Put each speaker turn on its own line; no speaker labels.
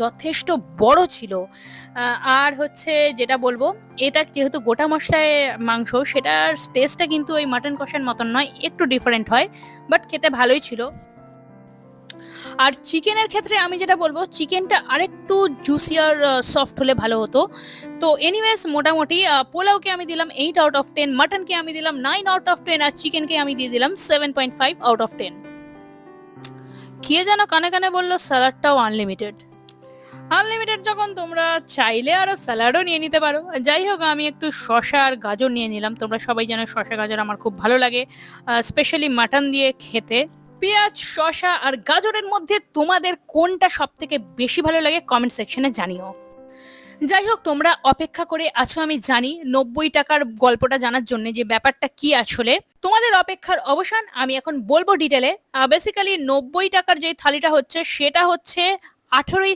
যথেষ্ট বড় ছিল। আর হচ্ছে যেটা বলবো, এটা যেহেতু গোটা মশলায় মাংস, সেটার টেস্টটা কিন্তু ওই মাটন কষার মতন নয়, একটু ডিফারেন্ট হয়, বাট খেতে ভালোই ছিল। আর চিকেনের ক্ষেত্রে আমি যেটা বলবো, চিকেনটা আরেকটু জুসিয়ার সফট হলে ভালো হতো। তো এনিওয়েজ মোটামুটি পোলাওকে আমি দিলাম 8 আউট অফ 10, মাটনকে আমি দিলাম 9 আউট অফ 10, আর চিকেনকে আমি দিয়ে দিলাম 7.5 আউট অফ 10। খেয়ে যেন কানে কানে বললো স্যালাডটাও আনলিমিটেড। আনলিমিটেড যখন, তোমরা চাইলে আরো স্যালাডও নিয়ে নিতে পারো। যাই হোক, আমি একটু শসা আর গাজর নিয়ে নিলাম। তোমরা সবাই জানো শসা গাজর আমার খুব ভালো লাগে, স্পেশালি মাটন দিয়ে খেতে। পেঁয়াজ, শসা আর গাজরের মধ্যে তোমাদের কোনটা সব থেকে বেশি ভালো লাগে কমেন্ট সেকশনে জানিও। যাই হোক, তোমরা অপেক্ষা করে আছো আমি জানি 90 টাকার গল্পটা জানার জন্য, যে ব্যাপারটা কি আসলে। তোমাদের অপেক্ষার অবসান, আমি এখন বলবো ডিটেলে। বেসিক্যালি 90 টাকার যে থালিটা হচ্ছে, সেটা হচ্ছে 18